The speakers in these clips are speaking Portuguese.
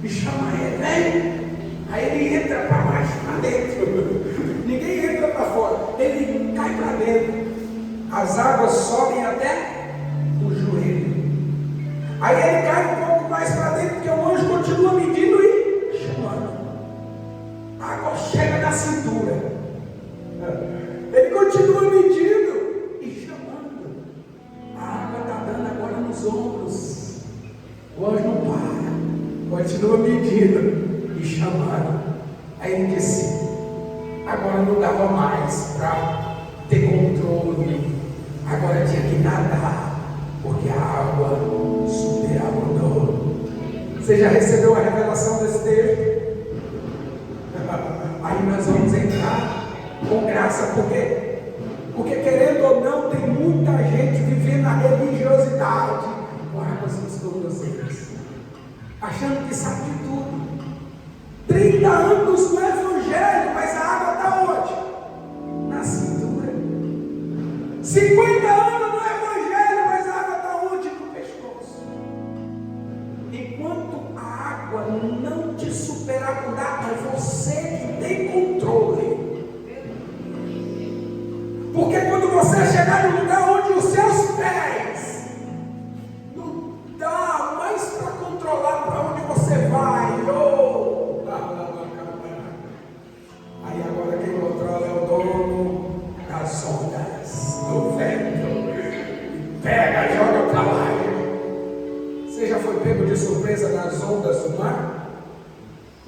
e chama ele, vem. Aí ele entra para baixo, para dentro. Ninguém entra para fora. Ele cai para dentro. As águas sobem até o joelho. Aí ele cai um pouco mais para dentro, porque o anjo continua medindo e chamando. A água chega na cintura. Ele continua medindo e chamando. A água está dando agora nos ombros. O anjo não para. Continua medindo e chamando. Aí ele disse, agora não dava mais para ter controle. Agora tinha que nadar, porque a água superabundou. Você já recebeu a revelação desse texto? Aí nós vamos entrar com graça, porque querendo ou não, tem muita gente vivendo a religiosidade com águas nos tornozelos, achando que sabe de tudo. 30 anos no Evangelho, mas a água está onde? Na cintura. 50 anos no Evangelho, mas a água está onde? No pescoço. Enquanto a água não te superabundar, é você que tem controle. Porque quando você chegar no lugar onde os seus pés não dá mais para controlar para onde você vai, aí agora quem controla é o dono das ondas, do vento, pega, joga para lá. Você já foi pego de surpresa nas ondas do mar?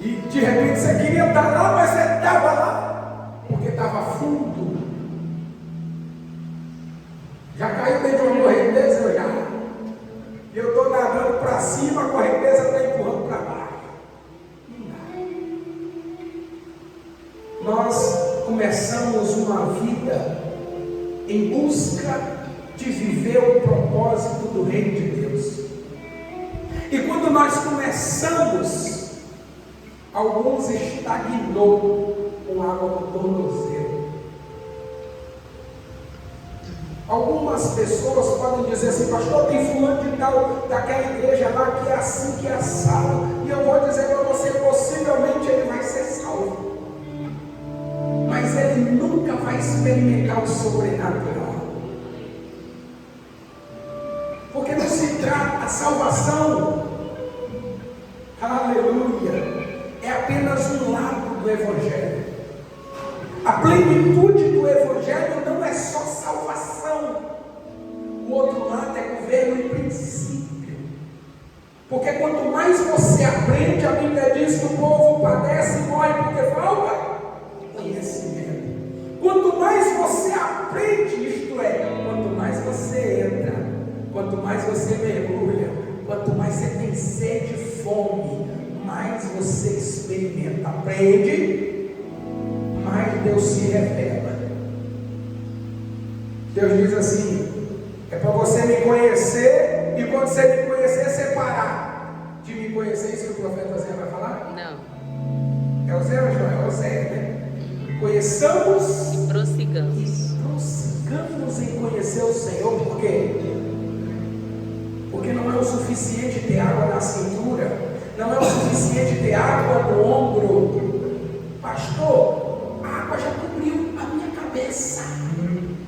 E de repente você queria estar lá, mas você estava lá, porque estava fundo. Já caiu dentro de uma correnteza? Já. E eu estou nadando para cima, a correnteza está empurrando para baixo. Nós começamos uma vida em busca de viver o propósito do reino de Deus. E quando nós começamos, alguns estagnou com água no tornozelo. Algumas pessoas podem dizer assim, pastor, tem fulano de tal, daquela igreja lá que é assim, que é assado. E eu vou dizer para você, possivelmente ele vai ser salvo. Mas ele nunca vai experimentar o sobrenatural. Porque não se trata, a salvação, aleluia, é apenas um lado do Evangelho. A plenitude do Evangelho não é só salvação. O outro lado é governo e princípio. Porque quanto mais você aprende, a Bíblia diz que o povo padece e morre porque falta conhecimento. Quanto mais você aprende, isto é, quanto mais você entra, quanto mais você mergulha, quanto mais você tem sede e fome, mais você experimenta, aprende, mais Deus se revela. Deus diz assim, é para você me conhecer, e quando você me conhecer, separar de me conhecer. Isso que o profeta Zé vai falar? Não. É o Zé ou João? É o Zé, né? Conheçamos e prossigamos. Prossigamos em conhecer o Senhor. Por quê? Porque não é o suficiente ter água na cintura, não é o suficiente ter água no ombro. Pastor, a água já cobriu a minha cabeça,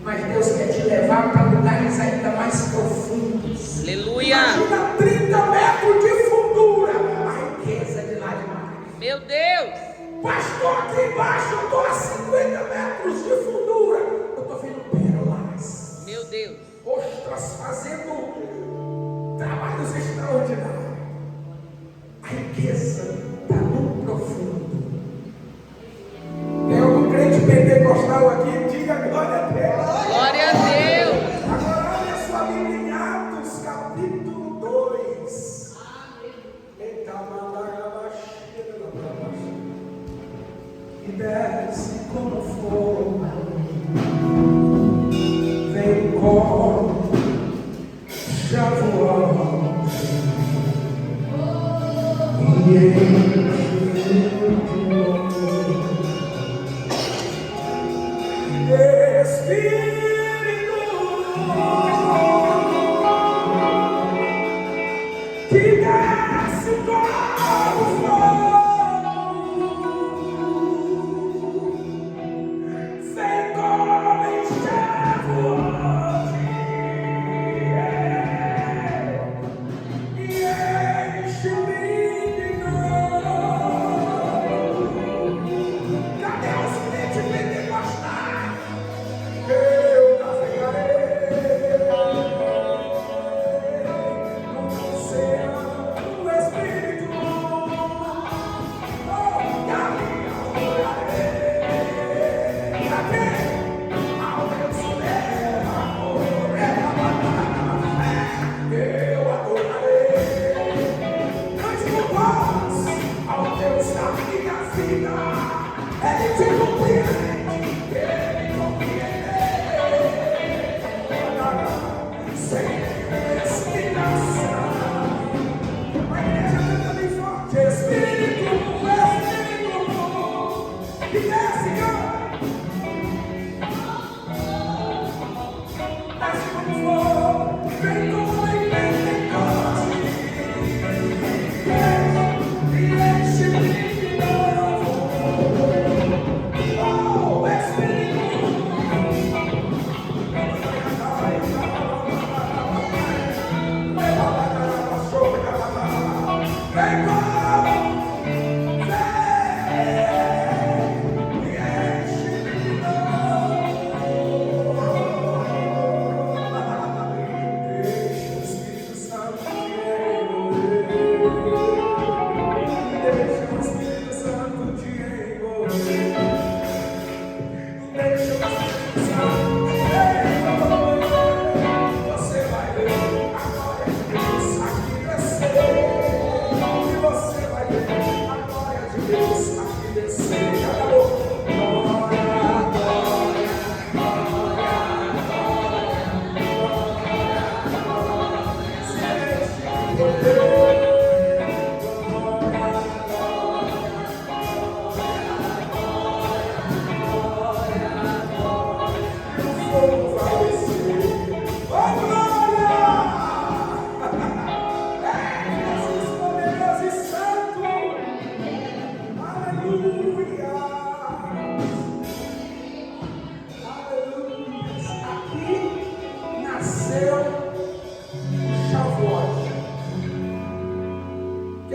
mas Deus quer te levar para lugares ainda mais profundos. Aleluia! Imagina 30 metros de fundura, a riqueza de lá de baixo. Meu Deus! Pastor, aqui embaixo eu estou a 50 metros de fundura, eu estou vendo pérolas. Meu Deus! Ostras fazendo trabalhos extraordinários. A riqueza está no profundo. Tem algum crente pentecostal aqui? Diga glória a Deus. Glória a Deus! Agora olha a sua Bíblia em Atos capítulo 2. Eita, e desce como fogo, vem como já voou, e Espírito que desce como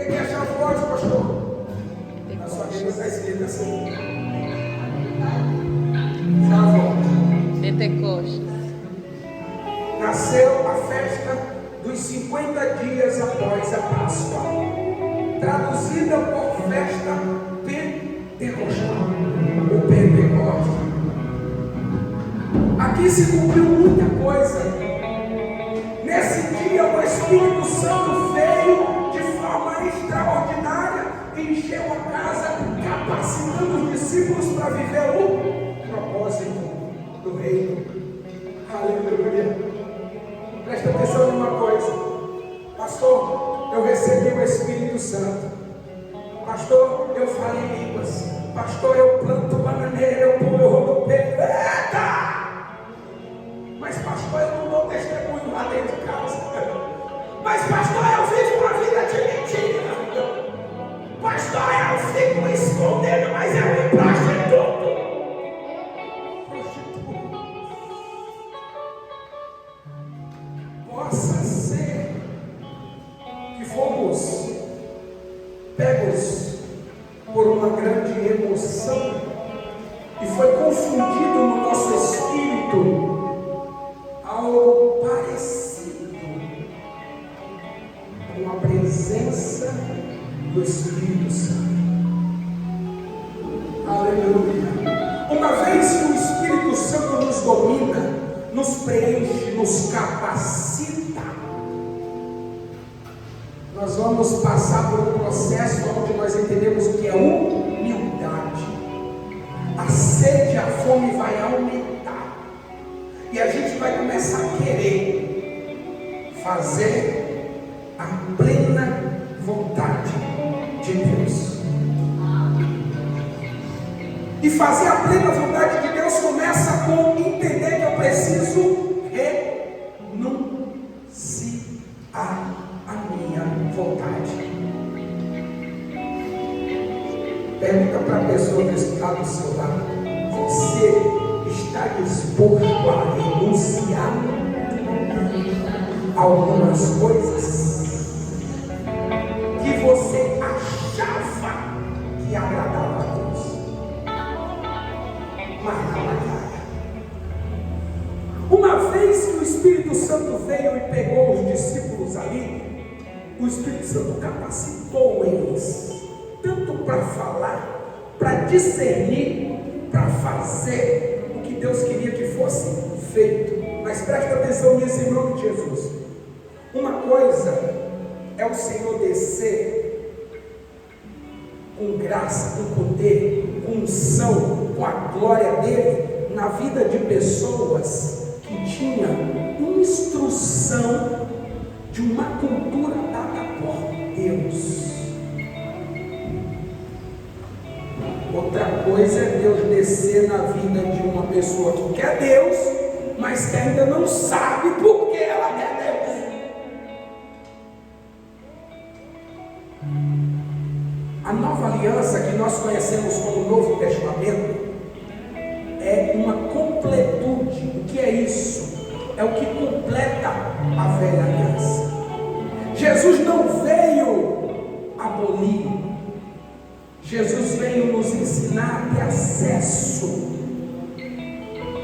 que é chave forte, pastor? Na sua Bíblia está escrito assim. Chave forte. Pentecostes. Nasceu a festa dos 50 dias após a Páscoa, traduzida por festa pentecostal, ou Pentecoste. Aqui se cumpriu muita coisa. Nesse dia o Espírito Santo veio de forma extraordinária, encheu a casa, capacitando os discípulos para viver o propósito do reino. Aleluia. Presta atenção em uma coisa. Pastor, eu recebi o Espírito Santo. Pastor, eu falei línguas. Pastor, eu planto bananeira, eu pulo, eu rodopio. Eita! Mas pastor, eu não dou testemunho lá dentro de casa. Mas pastor, eu vivo uma vida de mentira. Pastor, eu fico escondendo, mas eu me prostituto. Possa ser que fomos pegos por uma grande emoção e foi confundido no nosso espírito algo parecido com a presença do Espírito Santo. Aleluia. Uma vez que o Espírito Santo nos domina, nos preenche, nos capacita, nós vamos passar por um processo onde nós entendemos o que é humildade. A sede, a fome vai aumentar. E a gente vai começar a querer fazer a plena vontade de Deus. E fazer a plena vontade de Deus começa com entender que eu preciso renunciar à minha vontade. Pergunta para a pessoa que está do seu lado: você está disposto a renunciar a algumas coisas que você achava que agradava a Deus, mas não agrada? Uma vez que o Espírito Santo veio e pegou os discípulos ali, o Espírito Santo capacitou eles tanto para falar, para discernir, para fazer o que Deus queria que fosse feito. Mas preste atenção nisso em nome de Jesus. Uma coisa é o Senhor descer com graça, com poder, com unção, com a glória dele na vida de pessoas que tinham instrução de uma cultura dada por Deus. Outra coisa é Deus descer na vida de uma pessoa que quer Deus, mas que ainda não sabe por que ela quer Deus. A nova aliança que nós conhecemos como Novo Testamento é uma completude. O que é isso? É o que completa a velha aliança. Jesus não veio abolir. Jesus veio nos ensinar a ter acesso.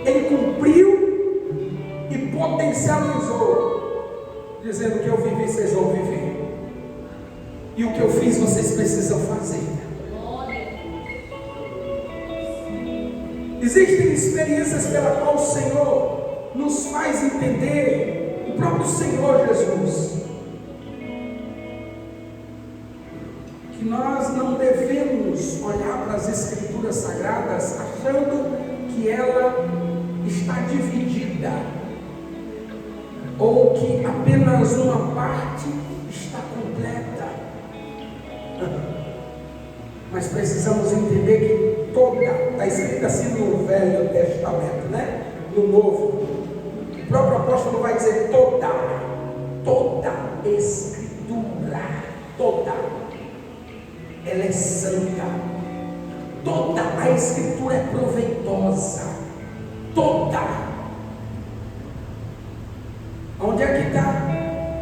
Ele cumpriu e potencializou, dizendo: o que eu vivi, vocês vão viver, e o que eu fiz, vocês precisam fazer. Existem experiências pela qual o Senhor nos faz entender, o próprio Senhor Jesus, que nós não devemos olhar para as Escrituras Sagradas achando que ela está dividida, ou que apenas uma parte está completa. Mas precisamos entender que toda, está escrito assim no Velho Testamento, né? No Novo, o próprio apóstolo vai dizer toda Escritura, toda, ela é santa, toda a Escritura é proveitosa, toda. Onde é que está?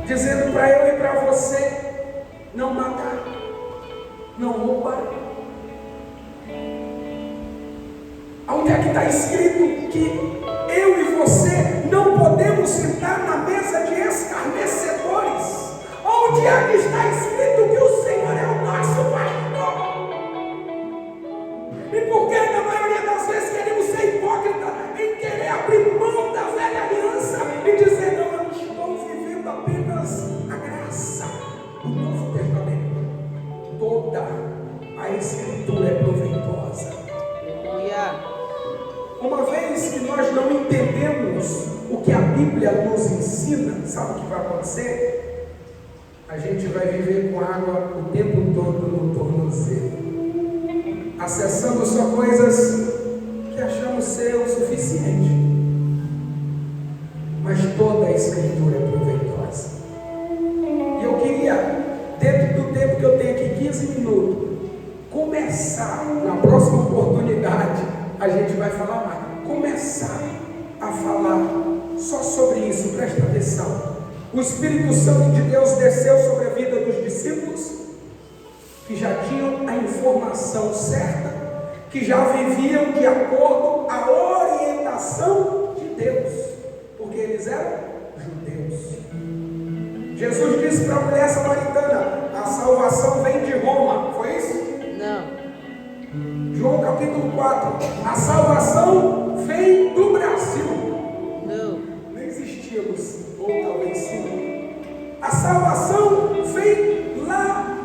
Dizendo para eu e para você não matar, não roubar. Onde é que está escrito que eu e você não podemos sentar na mesa de escarnecedores? Onde é que está escrito que o Senhor é o nosso pastor? E por que na maioria das vezes queremos ser hipócritas em querer abrir mão da velha aliança e dizer, não, eu estou vivendo apenas a graça do Novo Testamento? Toda a Escritura é proveitosa. Aleluia. Uma vez que nós não entendemos o que a Bíblia nos ensina, sabe o que vai acontecer? A gente vai viver com água o tempo todo no tornozelo, acessando só coisas que achamos ser o suficiente. Mas toda a Escritura é proveitosa. E eu queria, dentro do tempo que eu tenho aqui, 15 minutos, começar, na próxima oportunidade, a gente vai falar mais, começar a falar só sobre isso. Presta atenção. O Espírito Santo de Deus desceu sobre a vida dos discípulos, que já tinham a informação certa, que já viviam de acordo com a orientação de Deus, porque eles eram judeus. Jesus disse para a mulher samaritana, a salvação vem de Roma, foi isso? Não. João capítulo 4, a salvação vem do Brasil. Não. Nem existíamos, ou talvez sim. A salvação vem lá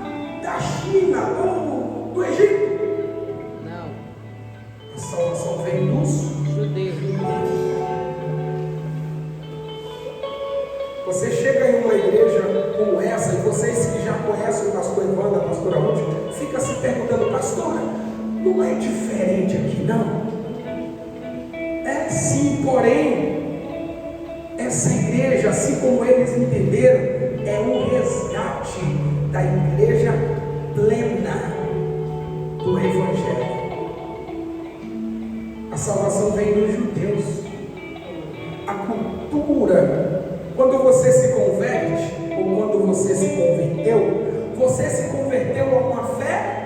da China, ou do Egito. Não. A salvação vem dos Judeu. Você chega em uma igreja como essa, e vocês que já conhecem o pastor Evandro, a pastora Ruth, fica se perguntando, pastora, não é diferente aqui não? É sim, porém, essa igreja, assim como eles entenderam, é um resgate da igreja plena do Evangelho. A salvação vem dos judeus. A cultura, quando você se converte, ou quando você se converteu a uma fé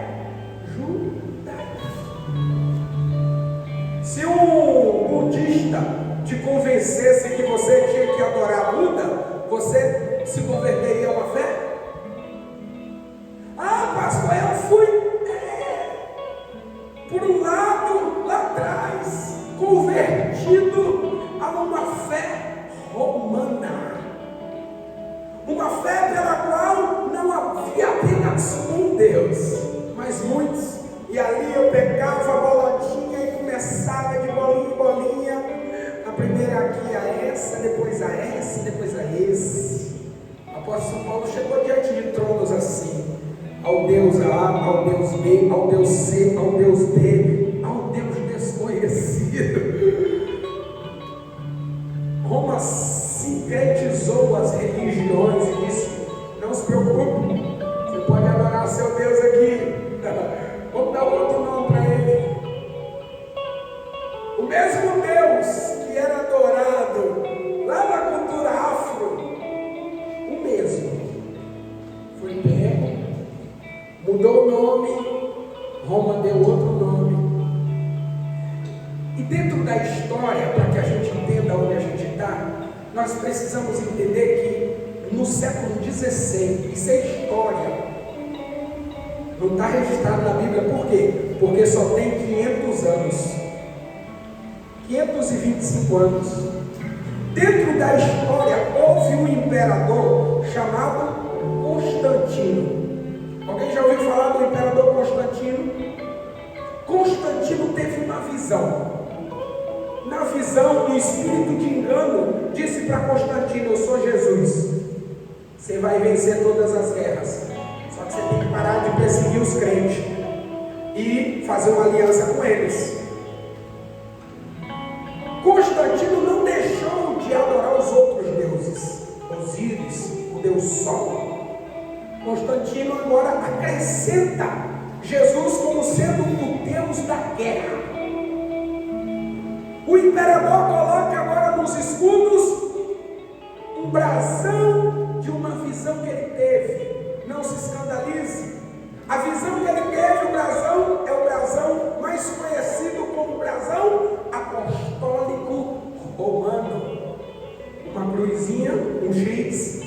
judaica. Se um budista te convencesse que você tinha que adorar Buda, você se converteria a uma fé? Ah, pastor, eu fui por um lado, lá atrás, convertido a uma fé romana, uma fé pela qual não havia apenas um Deus, mas muitos, e ali eu pegava a boladinha e começava de bolinha em bolinha, a primeira aqui a essa, depois a essa, depois a esse. O apóstolo Paulo chegou diante de tronos assim, ao Deus A, ao Deus B, ao Deus C, ao Deus D, ao Deus desconhecido. Roma sincretizou as religiões e disse, não se preocupe, você pode adorar seu Deus aqui, vamos dar outro nome para ele. O mesmo Deus que era adorado lá na cultura afro, o mesmo, foi pego, mudou o nome, Roma deu outro nome. E dentro da história, para que a gente entenda onde a gente está, nós precisamos entender que no século XVI, isso é história, não está registrado na Bíblia, por quê? Porque só tem 500 anos, 525 anos. Dentro da história, houve um imperador chamado Constantino. Alguém já ouviu falar do imperador Constantino? Constantino teve uma visão. Na visão, o espírito de engano disse para Constantino, eu sou Jesus, você vai vencer todas as guerras, só que você tem que parar de perseguir os crentes e fazer uma aliança com eles. Constantino não deixou de adorar os outros deuses, Osíris, o Deus Sol. Constantino agora acrescenta Jesus como sendo o Deus da guerra. O imperador coloca agora nos escudos um brasão de uma visão que ele teve. não se escandalize. A visão que ele teve, o brasão, é o brasão mais conhecido como brasão apostólico romano. Uma cruzinha, um X,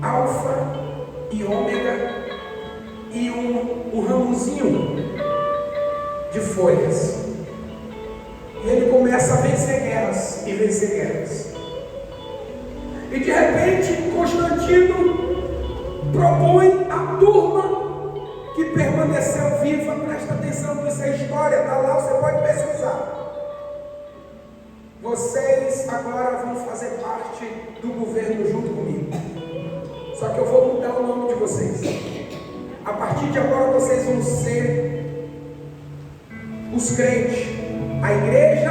alfa e ômega, e um ramozinho de folhas. E ele começa a vencer guerras e vencer guerras. E de repente Constantino propõe a turma que permaneceu viva. Presta atenção, isso é história, está lá, você pode pesquisar. Vocês agora vão fazer parte do governo junto comigo. Só que eu vou mudar o nome de vocês. A partir de agora vocês vão ser os crentes, a Igreja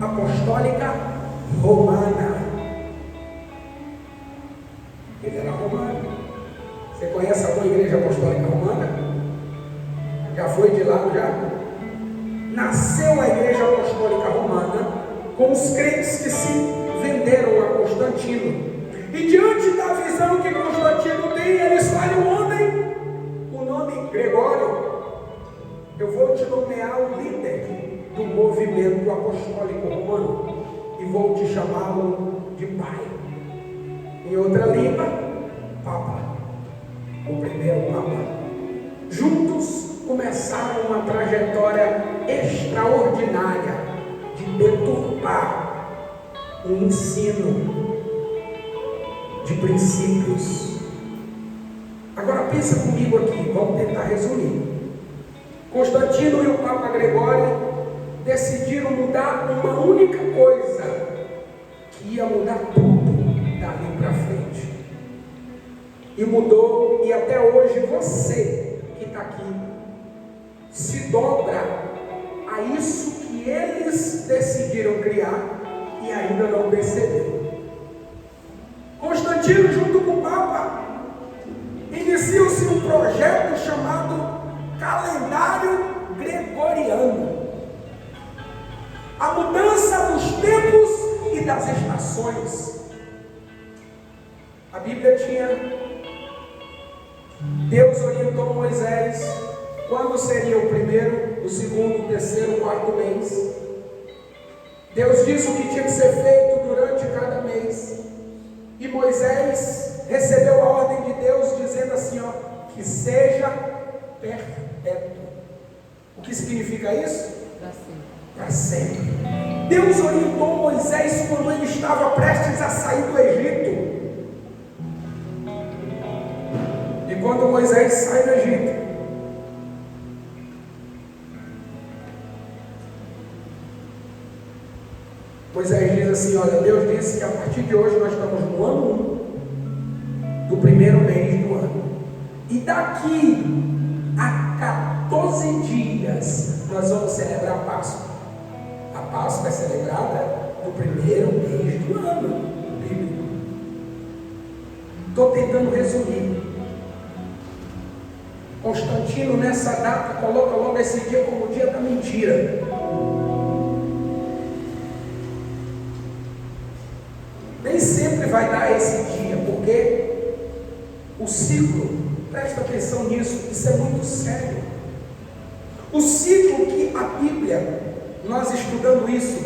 Apostólica Romana. Ele era romano. Você conhece alguma Igreja Apostólica Romana? Já foi de lá, já? Nasceu a Igreja Apostólica Romana com os crentes que se venderam a Constantino. E diante da visão que Constantino tem, ele escolhe um homem, o nome Gregório. Eu vou te nomear o líder do movimento apostólico romano e vou te chamá-lo de pai. Em outra língua, Papa, o primeiro Papa. Juntos começaram uma trajetória extraordinária de deturpar o ensino de princípios. Agora pensa comigo aqui, vamos tentar resumir. Constantino e o Papa Gregório decidiram mudar uma única coisa que ia mudar tudo dali para frente. E mudou, e até hoje você que está aqui se dobra a isso que eles decidiram criar e ainda não perceberam. Constantino, junto com o Papa, inicia-se um projeto chamado Calendário Gregoriano. A mudança dos tempos e das estações. A Bíblia tinha, Deus orientou Moisés quando seria o primeiro, o segundo, o terceiro, o quarto mês. Deus disse o que tinha que ser feito durante cada mês. E Moisés recebeu a ordem de Deus dizendo assim, ó, que seja perpétuo. O que significa isso? Para sempre. Deus orientou Moisés quando ele estava prestes a sair do Egito. E quando Moisés sai do Egito, Moisés diz assim, olha, Deus disse que a partir de hoje nós estamos no ano 1 do primeiro mês do ano. E daqui a 14 dias nós vamos celebrar a Páscoa. A Páscoa é celebrada no primeiro mês do ano bíblico. Estou tentando resumir. Constantino nessa data coloca logo esse dia como o dia da mentira. Nem sempre vai dar esse dia, porque o ciclo, presta atenção nisso, isso é muito sério. O ciclo que a Bíblia, nós estudando isso,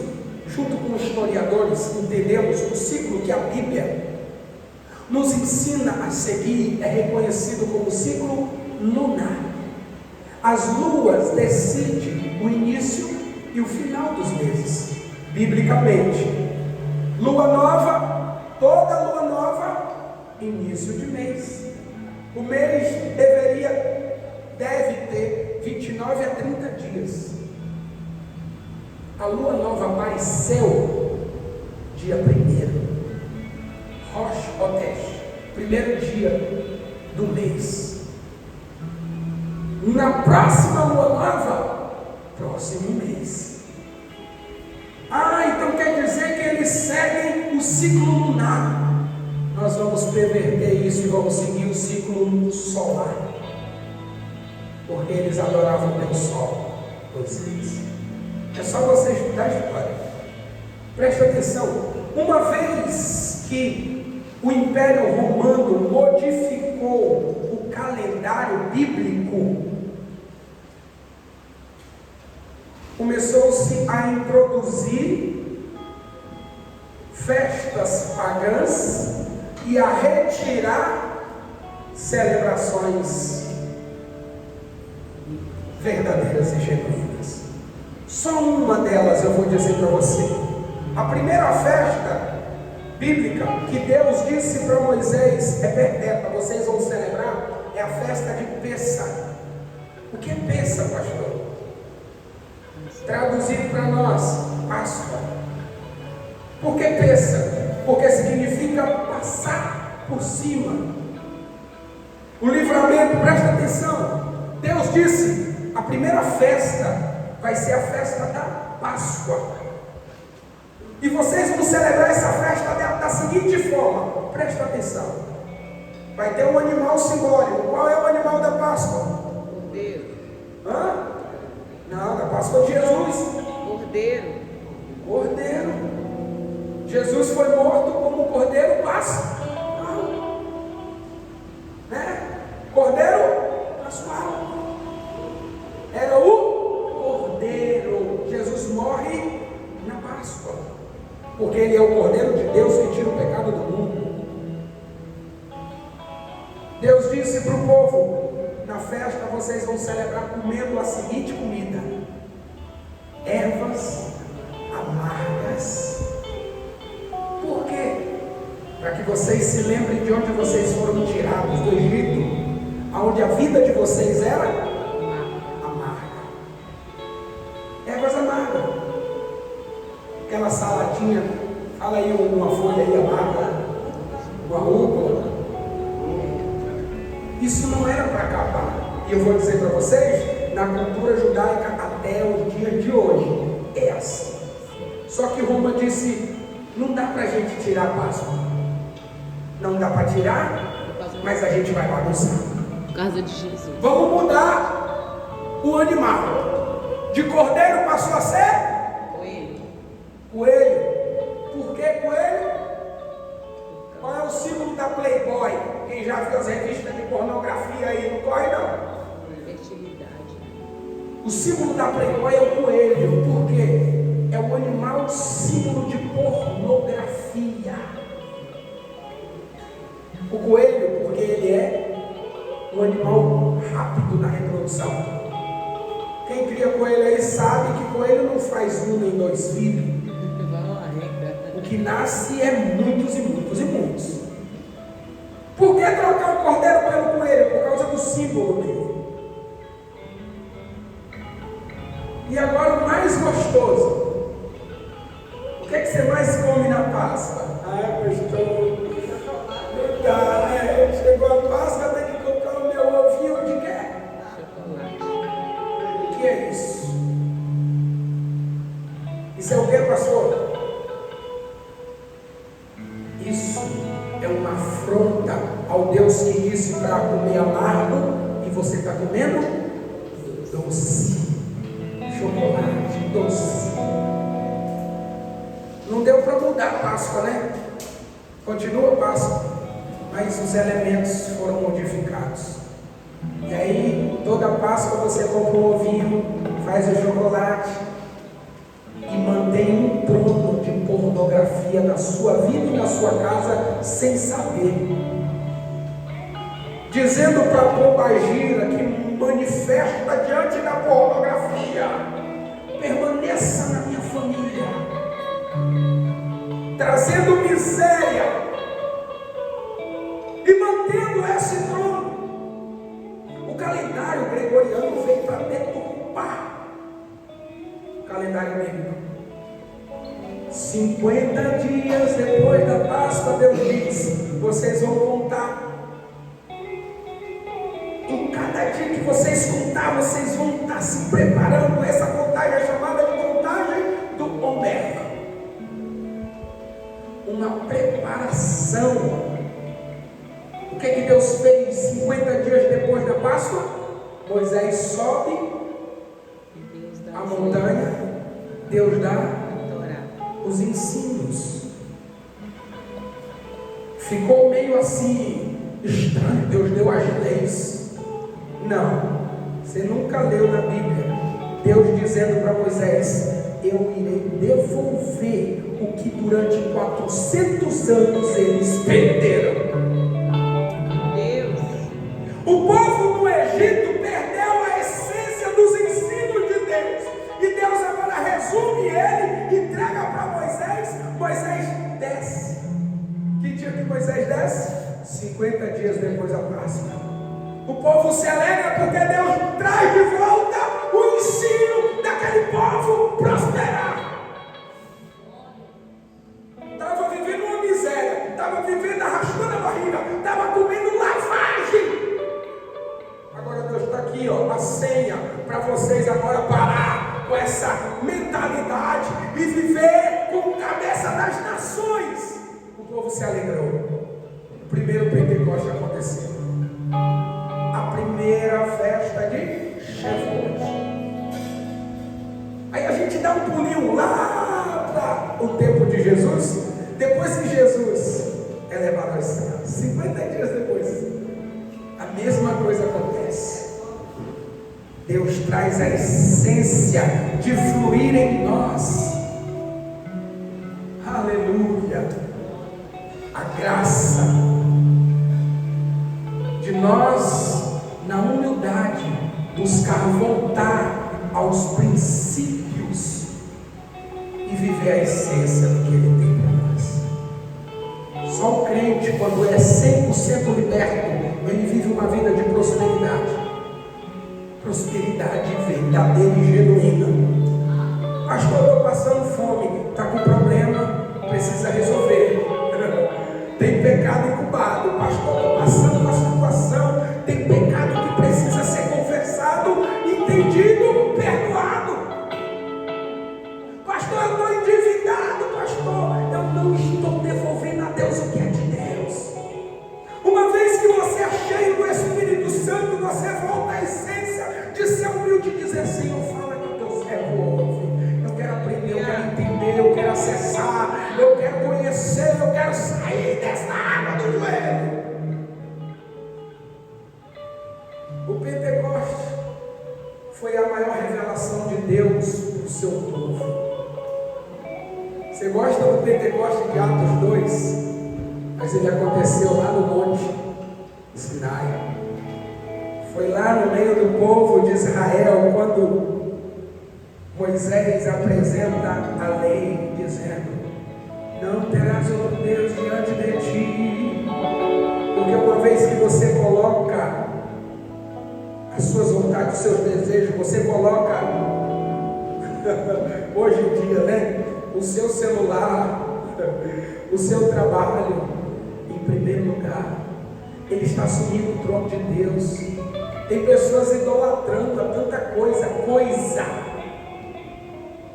junto com historiadores, entendemos o ciclo que a Bíblia nos ensina a seguir, é reconhecido como ciclo lunar. As luas decidem o início e o final dos meses, biblicamente. Lua nova, toda lua nova, início de mês. O mês deve ter 29 a 30 dias. A lua nova apareceu dia 1º, Rosh Hodesh, primeiro dia do mês. Na próxima lua nova, próximo mês. Então quer dizer que eles seguem o ciclo lunar. Nós vamos perverter isso e vamos seguir o ciclo solar, porque eles adoravam o sol. É só você estudar a história. Preste atenção. Uma vez que o Império Romano modificou o calendário bíblico, começou-se a introduzir festas pagãs e a retirar celebrações verdadeiras e genuínas. Só uma delas eu vou dizer para você. A primeira festa bíblica que Deus disse para Moisés é perpétua, vocês vão celebrar, é a festa de Pêssah. O que é Pêssah, pastor? Traduzido para nós, Páscoa. Por que Pêssah? Porque significa passar por cima. O livramento, presta atenção. Deus disse, a primeira festa vai ser a festa da Páscoa. E vocês vão celebrar essa festa da seguinte forma, presta atenção. Vai ter um animal simbólico. Qual é o animal da Páscoa? Cordeiro. Hã? Não, da Páscoa de Jesus. Cordeiro. Cordeiro. Jesus foi morto como cordeiro pascal. Né? Cordeiro pascual. Era o cordeiro. Jesus morre na Páscoa, porque ele é o cordeiro de Deus que tira o pecado do mundo. Deus disse para o povo, na festa vocês vão celebrar comendo a seguinte comida: ervas amargas. Por quê? Para que vocês se lembrem de onde vocês foram tirados, do Egito, onde a vida de vocês era amarga. Ervas amargas. Aquela saladinha, fala aí uma folha aí amarga, uma rúcula. Isso não era para acabar. E eu vou dizer para vocês, na cultura judaica até o dia de hoje é assim. Só que Roma disse, não dá para a gente tirar a Páscoa. Não dá para tirar, mas a gente vai bagunçar. Por causa de Jesus. Vamos mudar o animal. De cordeiro passou a ser? Coelho. Coelho. Por que coelho? Qual é o símbolo da Playboy? Quem já viu as revistas de pornografia aí, não corre não. Fertilidade. O símbolo da Playboy é o coelho. Por quê? É o animal símbolo de pornografia. O coelho, porque ele é um animal rápido na reprodução. Quem cria coelho aí sabe que coelho não faz um nem dois filhos. O que nasce é muitos e muitos e muitos. Por que trocar o cordeiro pelo coelho? Por causa do símbolo dele. E agora o mais gostoso. O que é que você mais come na Páscoa? Ah, pastor, não dá, né? Chegou a Páscoa, tem que comprar o meu ovinho de quê? O que é isso? Isso é o que, pastor? Isso é uma afronta ao Deus que disse para comer amargo e você está comendo doce, chocolate, doce. Não deu para mudar a Páscoa, né? Continua a Páscoa, mas os elementos foram modificados. E aí, toda Páscoa você compra um ovinho, faz o chocolate e mantém um trono de pornografia na sua vida e na sua casa sem saber. Dizendo para a pombagira que manifesta diante da pornografia: permaneça na minha família. Trazendo miséria e mantendo esse trono. O calendário gregoriano veio para deturpar o calendário bíblico. 50 dias depois da Páscoa, Deus diz: vocês vão contar. Em cada dia que vocês contar, vocês vão estar se preparando. Essa contagem é chamada de contagem do Homer. Uma preparação. O que Deus fez 50 dias depois da Páscoa? Moisés sobe a montanha, Deus dá os ensinos. ficou meio assim, estranho. Deus deu as leis. Não, você nunca leu na Bíblia Deus dizendo para Moisés: eu irei devolver o que durante 400 anos eles perderam. Deus. O povo no Egito perdeu a essência dos ensinos de Deus. E Deus agora resume ele, entrega para Moisés. Moisés desce. Que dia que Moisés desce? 50 dias depois da Páscoa. O povo se alegra porque Deus traz de volta o ensino daquele povo prosperar. Estava vivendo uma miséria, estava vivendo arrastando a barriga, estava comendo lavagem. Agora Deus está aqui, ó, a senha para vocês agora parar com essa mentalidade e viver com a cabeça das nações. O povo se alegrou. O primeiro Pentecostes aconteceu. A primeira festa de Shavuot. Aí a gente dá um pulinho lá para o tempo de Jesus. Depois que Jesus é levado aos céus, 50 dias depois, a mesma coisa acontece. Deus traz a essência de fluir em nós. Aleluia. A graça de nós, na humildade, buscar voltar aos princípios e viver a essência do que Ele tem para nós. Só o crente, quando é 100% liberto, ele vive uma vida de prosperidade. Prosperidade verdadeira e genuína. Pastor, eu estou passando fome, está com problema, precisa resolver. Tem pecado incubado. Pastor, estou passando uma situação, tem pecado que precisa ser confessado, entendido, perdoado. Pastor, eu estou endividado. Pastor, eu não estou devolvendo a Deus o que é de Deus. Uma vez que você é cheio do Espírito Santo, você volta à essência de ser humilde e dizer: Senhor, fala que o teu servo ouve. Eu quero aprender, eu quero entender, eu quero acessar, eu quero conhecer, eu quero sair dessa água do joelho. O Pentecostes foi a maior revelação de Deus para o seu povo. Você gosta do Pentecostes de Atos 2? Mas ele aconteceu lá no Monte Sinai. Foi lá no meio do povo de Israel, quando Moisés apresenta a lei, dizendo: não terás outro Deus diante de ti. Porque uma vez que você coloca as suas vontades, os seus desejos, você coloca hoje em dia, né, o seu celular, o seu trabalho em primeiro lugar, ele está assumindo o trono de Deus. Tem pessoas idolatrando a tanta coisa.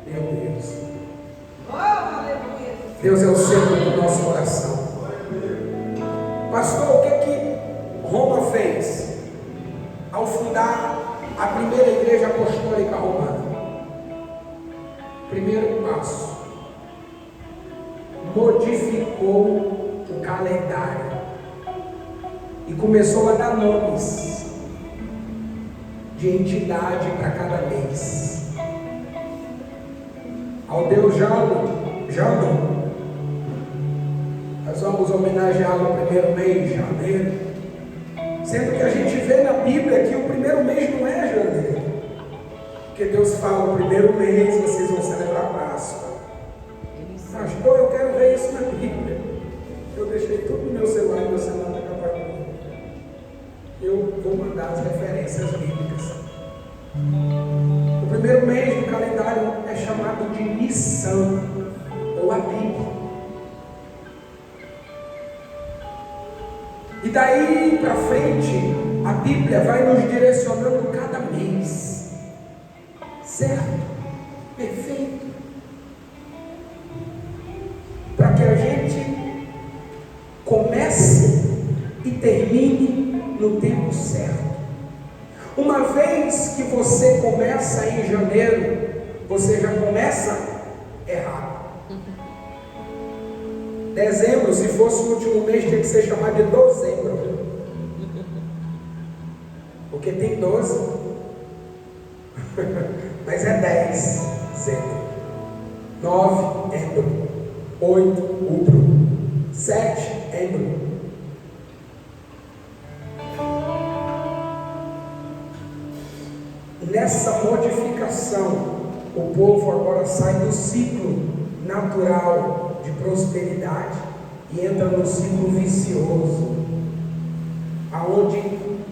Meu Deus. Deus é o centro do nosso coração. Pastor, o que Roma fez ao fundar a primeira igreja apostólica romana? Primeiro passo: modificou o calendário e começou a dar nomes de entidade para cada mês. Ao Deus Janus, nós vamos homenageá-lo no primeiro mês, janeiro, sendo que a gente vê na Bíblia que o primeiro mês não é janeiro, porque Deus fala: o primeiro mês vocês vão celebrar a Páscoa. Pastor, eu quero ver isso na Bíblia. Eu deixei tudo no meu celular e meu celular está apagado. Eu vou mandar as referências bíblicas. O primeiro mês do calendário é chamado de Nissan, ou Abib. E daí para frente, a Bíblia vai nos direcionando cada mês. Certo? Perfeito. Para que a gente comece e termine no tempo certo. Uma vez que você começa em janeiro, você já começa errado. Dezembro, se fosse o último mês, tinha que ser chamado de dezembro. Porque tem 12. Mas é 10. Zembro. 9, embro. 8, outubro. 7, embro. Nessa modificação, o povo agora sai do ciclo natural de prosperidade e entra no ciclo vicioso, aonde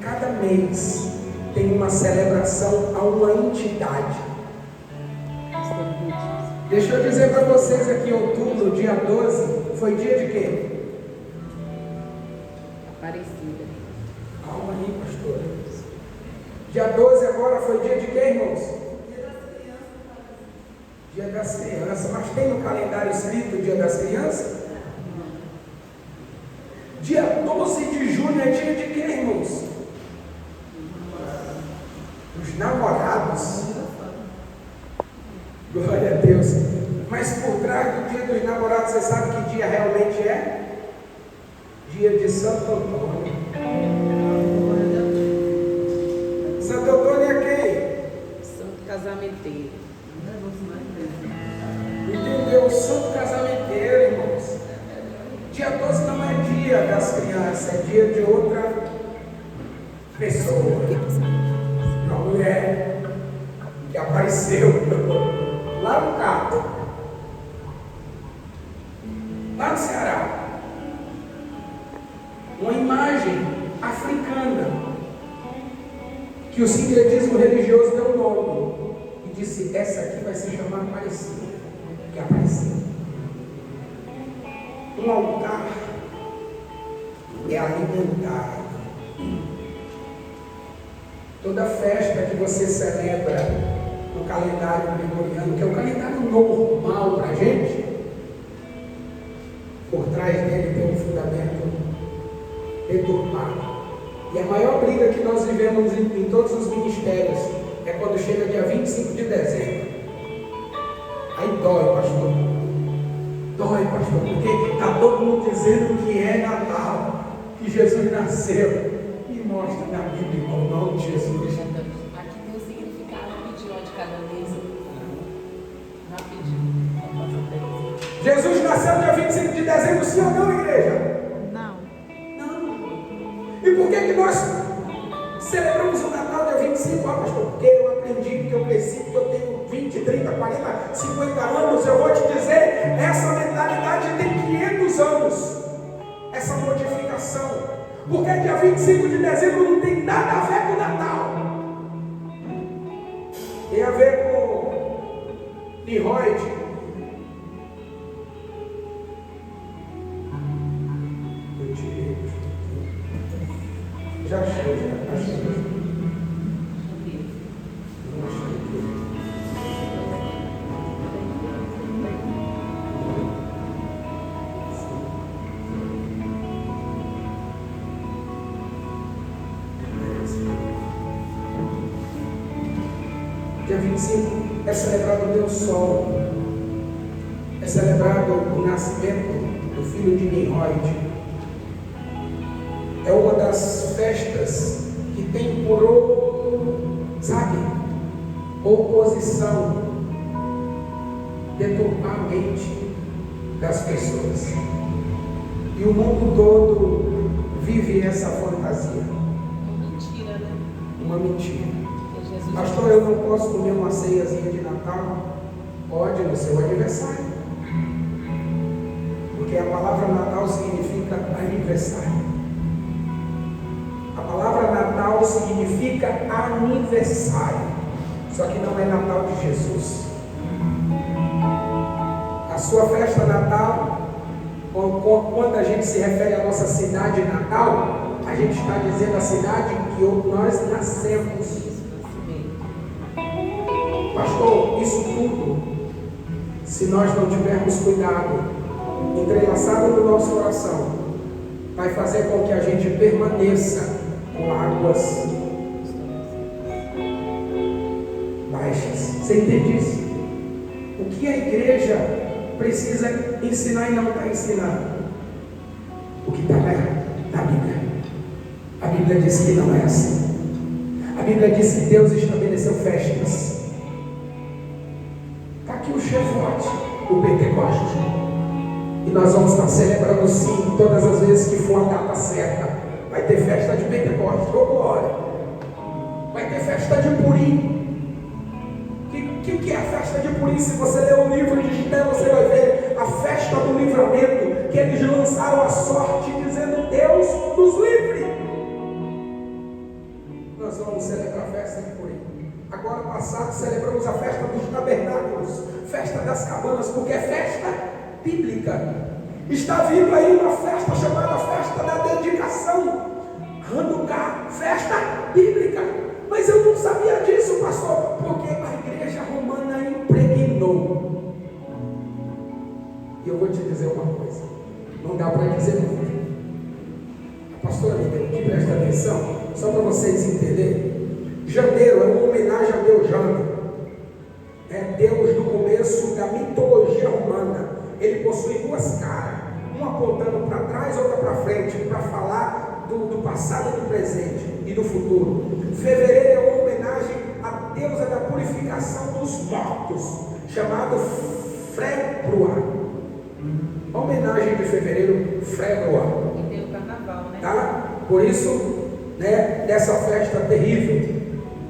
cada mês tem uma celebração a uma entidade. Deixa eu dizer para vocês aqui, em outubro, dia 12, foi dia de quê? Aparecida. Calma aí, pastora. Dia 12 agora foi dia de quê, irmãos? Dia das crianças. Mas tem no calendário escrito Dia das Crianças? Dia 12 de junho é dia de quê, irmãos? Os namorados. Glória a Deus. Mas por trás do dia dos namorados, você sabe que dia realmente é? Dia de Santo Antônio. Santo Antônio é quem? Santo casamenteiro. Entendeu? Santo casamenteiro, irmãos. Dia 12 não é dia das crianças, é dia de outra pessoa. Uma mulher que apareceu lá no Cabo, lá no Ceará. Uma imagem africana que o sincretismo religioso deu nome e disse: essa aqui vai se chamar Aparecida, que é Aparecida. Um altar é alimentado. Toda festa que você celebra no calendário gregoriano, que é o calendário normal para a gente, por trás dele tem um fundamento deturpado. E a maior briga que nós vivemos em todos os ministérios é quando chega dia 25 de dezembro. Aí dói, pastor. Dói, pastor, porque está todo mundo dizendo que é Natal, que Jesus nasceu. E mostra na Bíblia o nome de Jesus. Aqui tem o significado rapidinho de cada vez. Rapidinho. Jesus nasceu dia 25 de dezembro, sim ou não, igreja? Não. E por que nós celebramos o Natal dia 25? Ah, pastor, porque eu aprendi, porque eu cresci, porque eu tenho 20, 30, 40, 50 anos. Eu vou te dizer, essa mentalidade tem 500 anos. Essa modificação. Porque dia 25 de dezembro não tem nada a ver com o Natal. Tem a ver com Nimrod. Já chega, achei. Dia 25 é celebrado o Deus Sol, é celebrado o nascimento do filho de Nimrod. É uma das festas que tem por, oposição, deturpar a mente das pessoas. E o mundo todo vive essa fantasia. Mentira, né? Uma mentira. Porque Jesus Pastor, eu não posso comer uma ceiazinha de Natal? Pode, no seu aniversário. Porque a palavra Natal significa aniversário. A palavra Natal significa aniversário. Só que não é Natal de Jesus. A sua festa Natal, quando a gente se refere à nossa cidade natal, a gente está dizendo a cidade em que nós nascemos. Pastor, isso tudo, se nós não tivermos cuidado, entrelaçado no nosso coração, vai fazer com que a gente permaneça com águas baixas. Você entende isso? O que a igreja precisa ensinar e não está ensinando? o que está na Bíblia. A Bíblia diz que não é assim. A Bíblia diz que Deus estabeleceu festas. Está aqui o Shavuot, o Pentecostes. E nós vamos estar celebrando sim, todas as vezes que for a data certa. Vai ter festa de Pentecostes, oh glória. Vai ter festa de Purim. O que é a festa de Purim? Se você ler o livro de Esther, você vai ver a festa do livramento, que eles lançaram a sorte dizendo: Deus nos livre. Nós vamos celebrar a festa de Purim. Agora passado celebramos a festa dos tabernáculos, festa das cabanas, porque é festa bíblica. Está vindo aí uma festa chamada festa da dedicação, Hanukkah, festa bíblica. Mas eu não sabia disso, pastor, porque a igreja romana impregnou. E eu vou te dizer uma coisa, não dá para dizer muito. A pastora me deu aqui, presta atenção, só para vocês entenderem. Janeiro é uma homenagem ao Deus Jano. É Deus do começo da mitologia romana. Ele possui duas caras, uma apontando para trás, outra para frente, para falar do passado, do presente e do futuro. Fevereiro é uma homenagem à deusa da purificação dos mortos, chamado Frébrua. A homenagem de fevereiro, Frébrua. E tem o carnaval, né? Tá? Por isso, né, dessa festa terrível,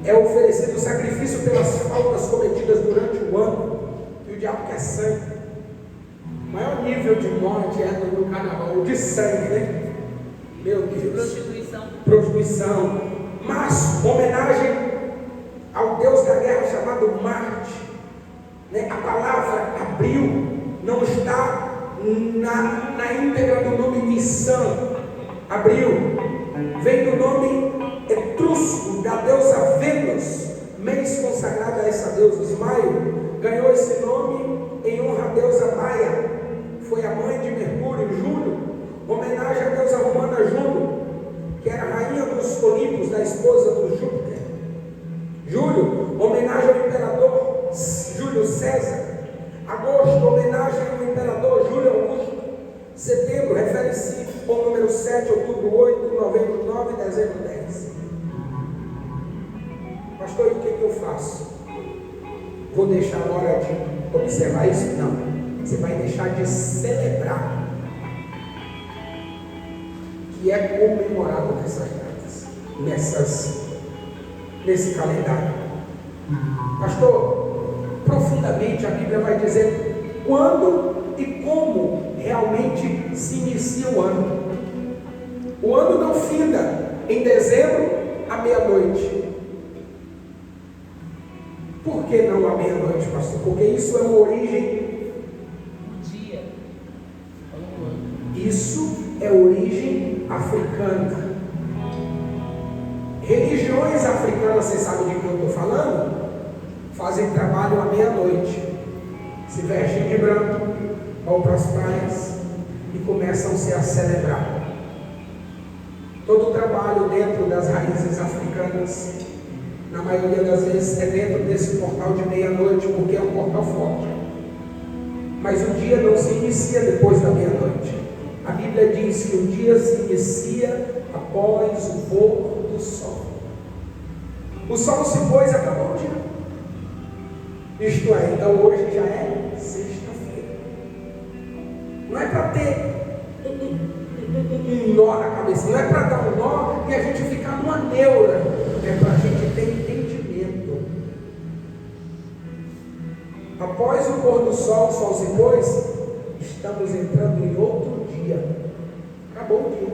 é oferecido sacrifício pelas faltas cometidas durante o ano. E o diabo quer sangue. O maior nível de morte é no carnaval, o de sangue, né? Meu Deus. Prostituição. Mas, homenagem ao Deus da guerra chamado Marte. Né? A palavra abril não está na íntegra do nome Nissan. Abril vem do nome etrusco da deusa Vênus, mês consagrado a essa deusa. Maio ganhou esse nome em honra à deusa Maia, foi a mãe de Mercúrio. Julho, homenagem à deusa romana Juno, que era a rainha dos Olímpicos, da esposa do Júpiter. Julho, homenagem ao imperador Júlio César. Agosto, homenagem ao imperador Júlio Augusto. Setembro, refere-se ao número 7, outubro 8, novembro 9, dezembro 10. Pastor, e o que eu faço? Vou deixar a hora de observar isso? Não. Você vai deixar de celebrar, que é comemorado nessas datas, nesse calendário. Pastor, profundamente a Bíblia vai dizer quando e como realmente se inicia o ano. O ano não finda em dezembro à meia-noite. Por que não à meia-noite, pastor? Porque isso é uma origem. Isso é origem africana. Religiões africanas, vocês sabem de que eu estou falando? Fazem trabalho à meia-noite, se vestem de branco, vão para as praias e começam-se a celebrar. Todo o trabalho dentro das raízes africanas, na maioria das vezes, é dentro desse portal de meia-noite, porque é um portal forte. Mas o dia não se inicia depois da meia-noite. A Bíblia diz que o dia se inicia após o pôr do sol. O sol se pôs e acabou o dia. Isto é, então hoje já é sexta-feira. Não é para ter um nó na cabeça, não é para dar um nó e a gente ficar numa neura. É para a gente ter entendimento. Após o pôr do sol, o sol se pôs, estamos entrando em outro dia. Acabou o dia.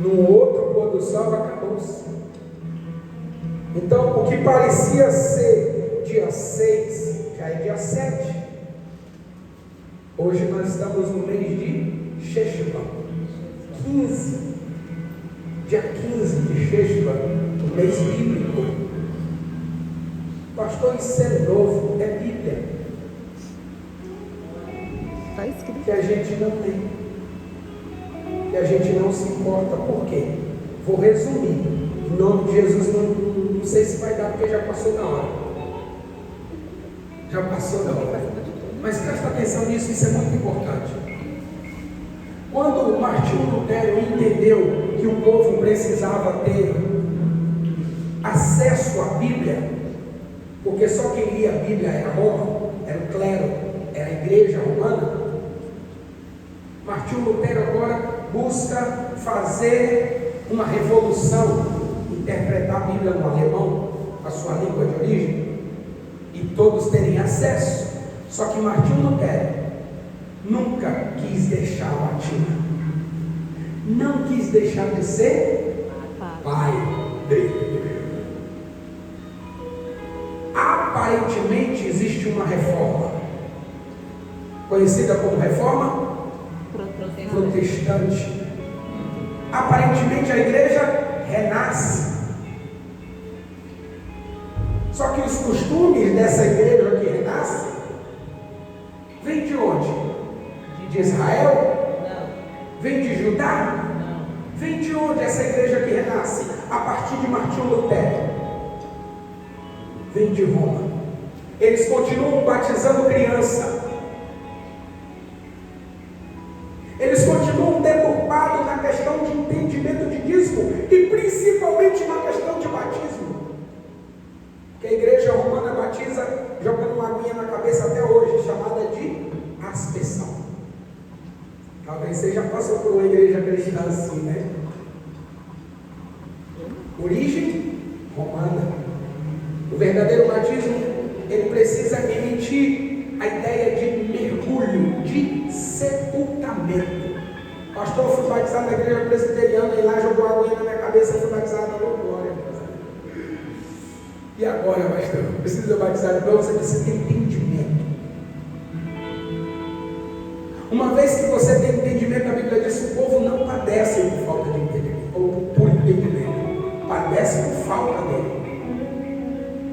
No outro pôr do sol acabou-se. Então, o que parecia ser dia 6, já é dia 7. Hoje nós estamos no mês de Sheshvan, 15. Dia 15 de Sheshvan, o mês bíblico. Pastor, isso é novo, é Bíblia. Está escrito. Que a gente não tem, que a gente não se importa. Por quê? Vou resumir. Em nome de Jesus, não sei se vai dar, porque já passou da hora. Já passou da hora. Mas presta atenção nisso, isso é muito importante. Quando Martinho Lutero entendeu que o povo precisava ter acesso à Bíblia, porque só quem lia a Bíblia era Roma, era o clero, era a igreja romana, Martinho Lutero agora busca fazer uma revolução, interpretar a Bíblia no alemão, a sua língua de origem, e todos terem acesso. Só que Martinho Lutero nunca quis deixar a batina, não quis deixar de ser pai dele. Aparentemente existe uma reforma, conhecida como reforma protestante. Aparentemente a igreja renasce. Só que os costumes dessa igreja que renasce vem de onde? De Israel? Não. Vem de Judá? Não. Vem de onde essa igreja que renasce? A partir de Martinho Lutero. Vem de Roma. Eles continuam batizando criança. Eles continuam deturpados na questão de entendimento de dízimo e principalmente na questão de batismo. Que a igreja romana batiza jogando uma aguinha na cabeça até hoje, chamada de aspersão. Talvez você já passou por uma igreja cristã assim, né? Origem romana. O verdadeiro batismo, ele precisa emitir a ideia de mergulho, de sepultamento. Pastor, eu fui batizado na igreja presbiteriana e lá jogou água na minha cabeça, eu fui batizado na glória. E agora, pastor? Precisa batizar de novo? Você precisa ter entendimento. Uma vez que você tem entendimento, a Bíblia diz que o povo não padece por falta de entendimento, ou por entendimento, padece por falta dele.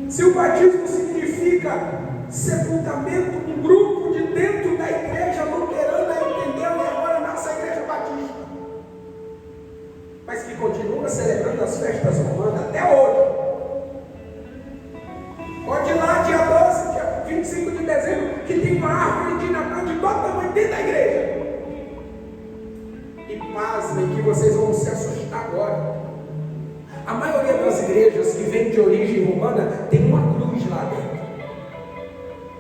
Se o batismo significa sepultamento, um grupo de dentro da igreja luterana entendeu e agora nasce a igreja batista, mas que continua celebrando as festas romanas até hoje. Pode ir lá dia 12, dia 25 de dezembro, que tem uma árvore de Natal de todo tamanho dentro da igreja. E pasmem que vocês vão se assustar agora. A maioria das igrejas que vem de origem romana tem uma cruz lá dentro.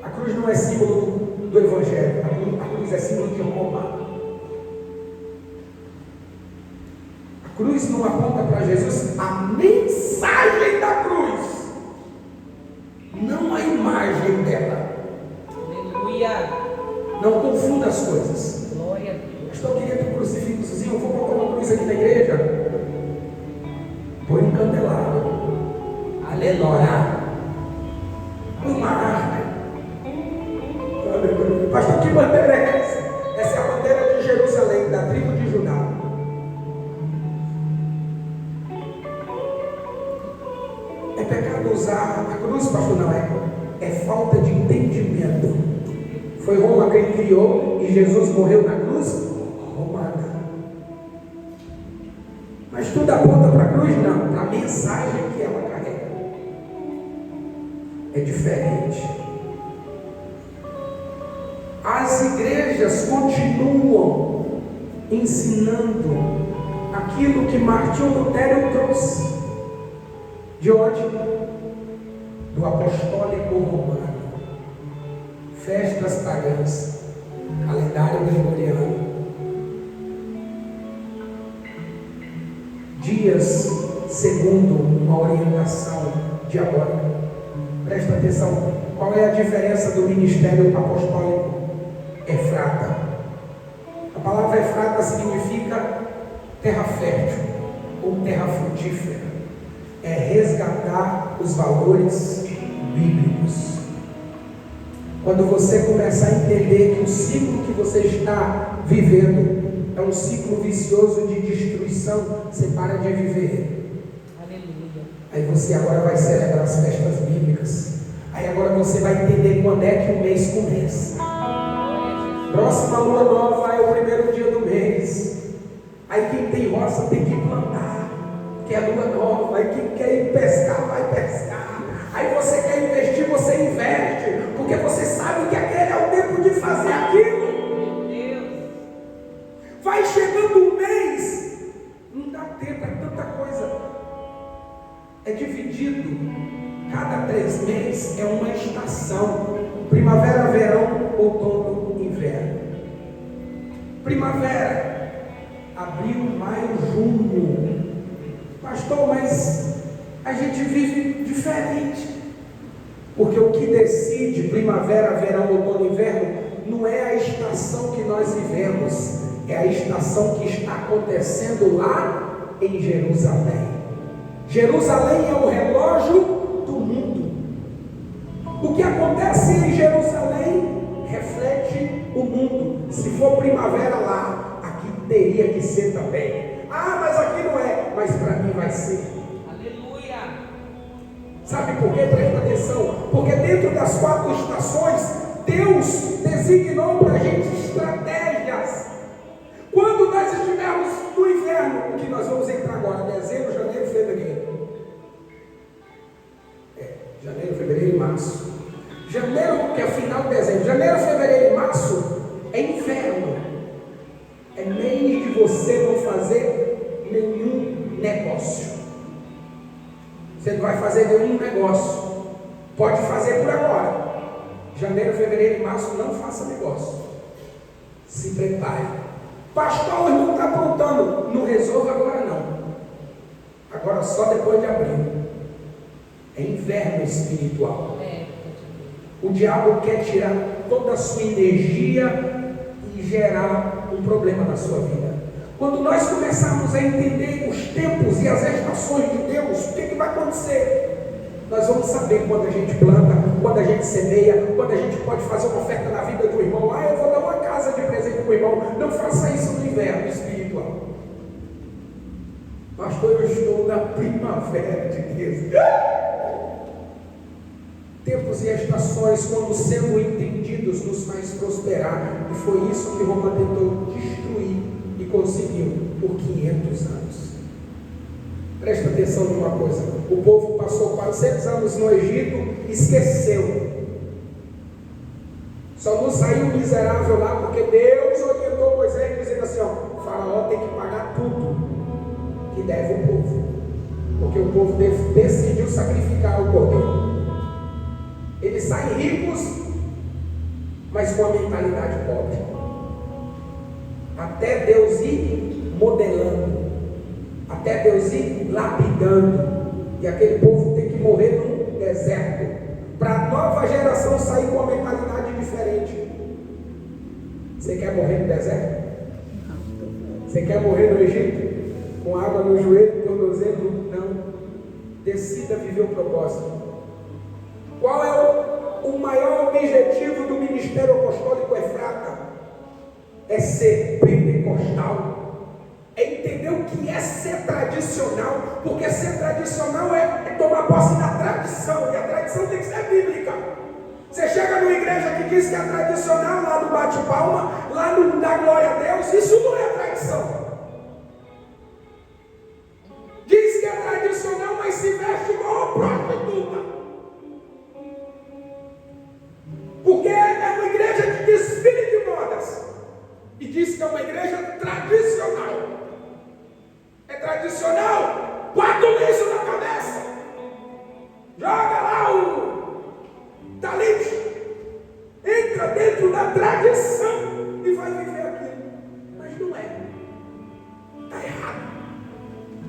A cruz não é símbolo do Evangelho, a cruz é símbolo de Roma. A cruz não aponta para Jesus, a mensagem da cruz, não a imagem dela. Aleluia. Não confunda as coisas. Glória a Deus. Pastor, eu queria ter um crucifixozinho, eu vou botar uma cruz aqui na igreja. Põe um candelabro. Aleluia. Põe uma árvore. Pastor, que bandeira é essa? Essa é a bandeira de Jerusalém, da tribo de Judá. É pecado usar a cruz, pastor, não é? É falta de entendimento. Foi Roma quem criou e Jesus morreu na cruz romana. Mas tudo aponta para a cruz? Não, para a mensagem que ela carrega. É diferente. As igrejas continuam ensinando aquilo que Martinho Lutero trouxe. De onde? Do apostólico romano. Festas pagãs, calendário gregoriano, dias segundo uma orientação diabólica. Presta atenção, qual é a diferença do ministério apostólico? Efrata. A palavra Efrata significa terra fértil ou terra frutífera. É resgatar os valores bíblicos. Quando você começar a entender que o ciclo que você está vivendo é um ciclo vicioso de destruição, você para de viver. Aleluia. Aí você agora vai celebrar as festas bíblicas. Aí agora você vai entender quando é que o mês começa. Próxima lua nova é o primeiro dia do mês. Aí quem tem roça tem que plantar, que é a lua nova. Aí quem quer ir pescar, vai pescar. Aí você quer investir, você investe, porque você sabe que aquele é o tempo de fazer aquilo. Meu Deus. Vai chegar é dividido, cada 3 meses é uma estação: primavera, verão, outono, inverno. Primavera, abril, maio, junho. Pastor, mas a gente vive diferente, porque o que decide primavera, verão, outono, inverno não é a estação que nós vivemos, é a estação que está acontecendo lá em Jerusalém. Jerusalém é o relógio do mundo. O que acontece em Jerusalém reflete o mundo. Se for primavera lá, aqui teria que ser também. Ah, mas aqui não é, mas para mim vai ser. Aleluia. Sabe por quê? Presta atenção. Porque dentro das 4 estações, Deus designou para a gente estratégias. Quando nós estivermos no inverno, o que nós vamos entrar agora, dezembro, janeiro, fevereiro. Janeiro, fevereiro e março. Janeiro, que é final de dezembro. Janeiro, fevereiro e março é inverno. É mês de você não fazer nenhum negócio. Você não vai fazer nenhum negócio. Pode fazer por agora. Janeiro, fevereiro e março, não faça negócio. Se prepare. Pastor, o irmão está aprontando. Não resolva agora não. Agora só depois de abril. É inverno espiritual. O diabo quer tirar toda a sua energia e gerar um problema na sua vida. Quando nós começarmos a entender os tempos e as estações de Deus, o que vai acontecer? Nós vamos saber quando a gente planta, quando a gente semeia, quando a gente pode fazer uma oferta na vida do irmão. Ah, eu vou dar uma casa de presente para o irmão. Não faça isso no inverno espiritual. Pastor, eu estou na primavera de Deus. Tempos e estações, quando sendo entendidos, nos faz prosperar. E foi isso que Roma tentou destruir e conseguiu por 500 anos. Presta atenção numa coisa: o povo passou 400 anos no Egito, esqueceu. Só não saiu miserável lá porque Deus orientou Moisés dizendo assim: ó, o faraó tem que pagar tudo que deve o povo, porque o povo decidiu sacrificar o cordeiro. Eles saem ricos, mas com a mentalidade pobre. Até Deus ir modelando, até Deus ir lapidando, e aquele povo tem que morrer no deserto, para a nova geração sair com uma mentalidade diferente. Você quer morrer no deserto? Você quer morrer no Egito? Com água no joelho, tornozelo? Não. Decida viver o propósito. Qual é o maior objetivo do ministério apostólico Efrata? É ser pentecostal. É entender o que é ser tradicional. Porque ser tradicional é tomar posse da tradição. E a tradição tem que ser bíblica. Você chega numa igreja que diz que é tradicional, lá no bate-palma, lá no dá glória a Deus, isso não é tradição. Diz que é tradicional, mas se veste igual prostituta. Porque é uma igreja de desfile de modas. E diz que é uma igreja tradicional. É tradicional? Bota o lenço na cabeça. Joga lá o talite. Entra dentro da tradição e vai viver aquilo. Mas não é. Está errado.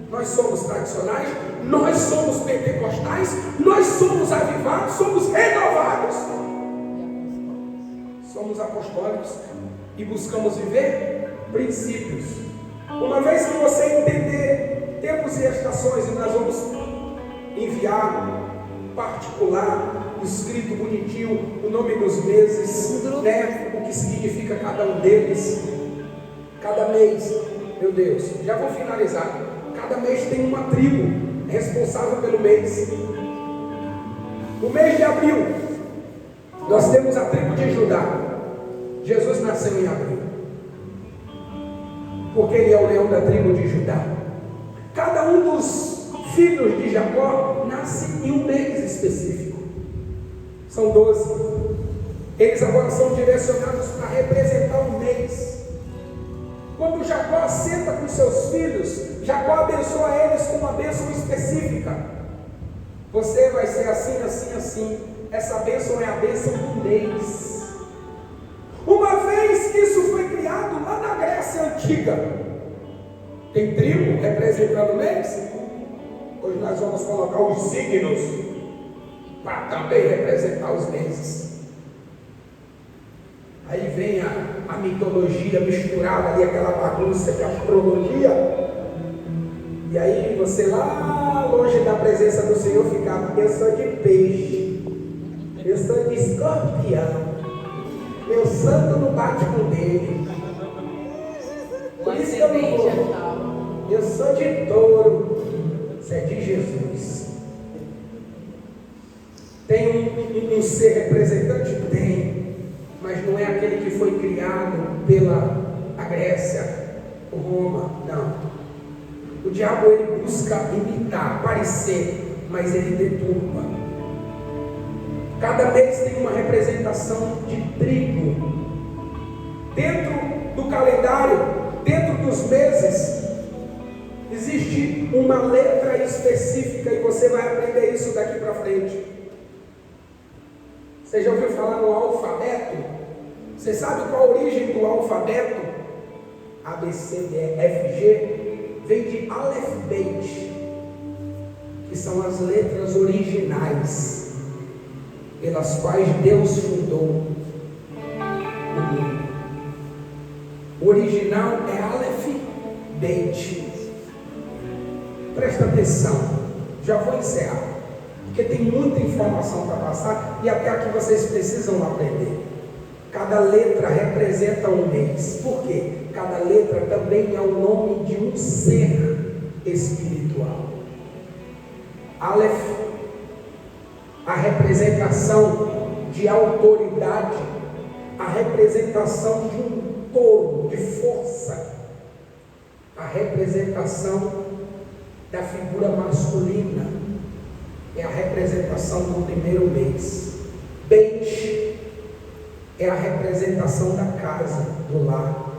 Nós somos tradicionais, nós somos pentecostais, nós somos avivados, somos renovados. Somos apostólicos e buscamos viver princípios. Uma vez que você entender tempos e estações, e nós vamos enviar particular, escrito bonitinho, o nome dos meses, né? O que significa cada um deles, cada mês. Meu Deus, já vou finalizar. Cada mês tem uma tribo responsável pelo mês. O mês de abril, nós temos a tribo de Judá. Jesus nasceu em abril, porque ele é o leão da tribo de Judá. Cada um dos filhos de Jacó nasce em um mês específico. São 12. Eles agora são direcionados para representar um mês. Quando Jacó senta com seus filhos, Jacó abençoa eles com uma bênção específica. Você vai ser assim, assim, assim. Essa bênção é a bênção do mês. Uma vez que isso foi criado lá na Grécia Antiga, tem trigo representando o mês. Hoje nós vamos colocar os signos para também representar os meses. Aí vem a mitologia misturada ali, aquela bagunça de astrologia. E aí você lá longe da presença do Senhor fica, eu sou de peixe, eu sou de escorpião, meu santo não bate com dele. Por isso que eu não vou. Eu sou de touro, você é de Jesus. Tem um ser representante? Tem, mas não é aquele que foi criado pela Grécia, Roma, não. O diabo ele busca imitar, parecer, mas ele deturpa. Cada mês tem uma representação de trigo. Dentro do calendário, dentro dos meses, existe uma letra específica e você vai aprender isso daqui para frente. Você já ouviu falar no alfabeto? Você sabe qual a origem do alfabeto? A, B, C, D, E, F, G. Vem de Aleph Beit, que são as letras originais pelas quais Deus fundou o mundo. O original é Aleph Beit. Presta atenção, já vou encerrar, porque tem muita informação para passar e até aqui vocês precisam aprender. Cada letra representa um mês. Por quê? Cada letra também é o nome de um ser espiritual. Aleph, a representação de autoridade, a representação de um touro, de força, a representação da figura masculina, é a representação do primeiro mês. Beit é a representação da casa, do lar.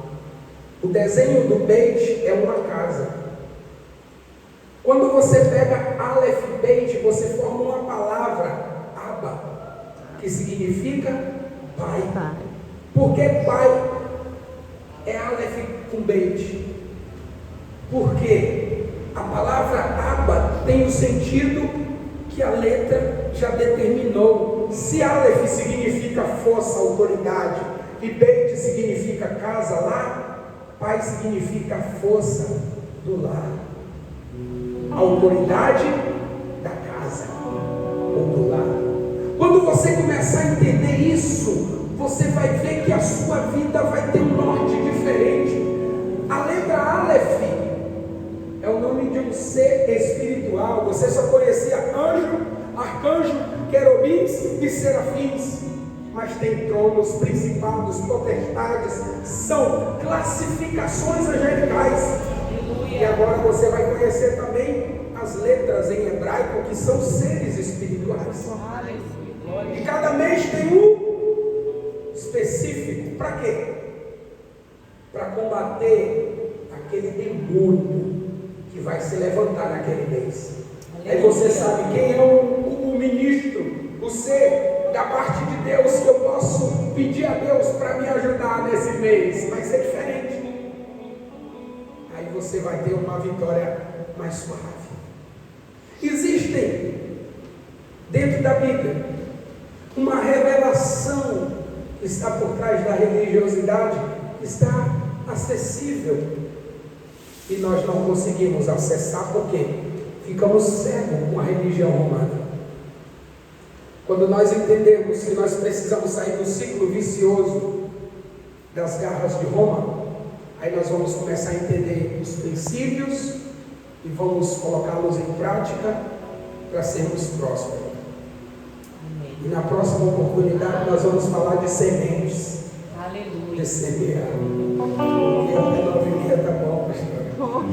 O desenho do Beit é uma casa. Quando você pega Aleph Beit, você forma uma palavra, Abba, que significa pai. Por que pai é Aleph com Beit? Porque a palavra Abba tem o sentido que a letra já determinou. Se Aleph significa força, autoridade, e Beit significa casa, lá, pai significa força do lar, autoridade da casa ou do lar. Quando você começar a entender isso, você vai ver que a sua vida vai ter um norte diferente. A letra Aleph é o nome de um ser espiritual. Você só conhecia anjo, arcanjo, querubins e serafins, mas tem tronos, principados, potestades, são classificações angelicais. E agora você vai conhecer também as letras em hebraico, que são seres espirituais. E cada mês tem um específico. Para quê? Para combater aquele demônio que vai se levantar naquele mês. Aí você sabe quem é o ministro, o ser da parte de Deus que eu posso pedir a Deus para me ajudar nesse mês. Vai ser diferente. Aí você vai ter uma vitória mais suave. Existem dentro da Bíblia uma revelação que está por trás da religiosidade, que está acessível e nós não conseguimos acessar porque ficamos cegos com a religião romana. Quando nós entendemos que nós precisamos sair do ciclo vicioso das garras de Roma, aí nós vamos começar a entender os princípios e vamos colocá-los em prática para sermos prósperos. E na próxima oportunidade nós vamos falar de sementes. Aleluia. De semear. Porque até 9h30 está bom, pastor.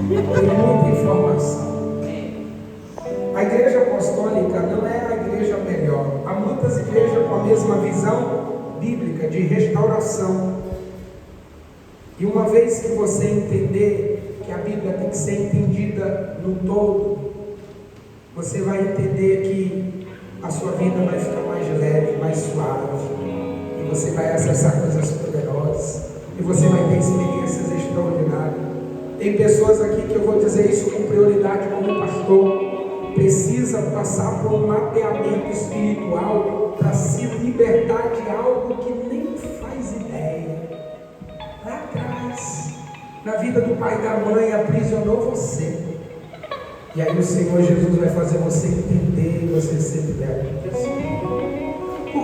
Tem muita informação. A igreja apostólica não é a igreja melhor. Há muitas igrejas com a mesma visão bíblica de restauração. E uma vez que você entender que a Bíblia tem que ser entendida no todo, você vai entender que a sua vida vai ficar mais leve, mais suave, e você vai acessar coisas poderosas, e você vai ter experiências extraordinárias. Tem pessoas aqui que eu vou dizer isso com prioridade como pastor, precisa passar por um mapeamento espiritual para se libertar de algo que nem faz ideia. Lá atrás, na vida do pai e da mãe, aprisionou você. E aí o Senhor Jesus vai fazer você entender e você ser liberto disso.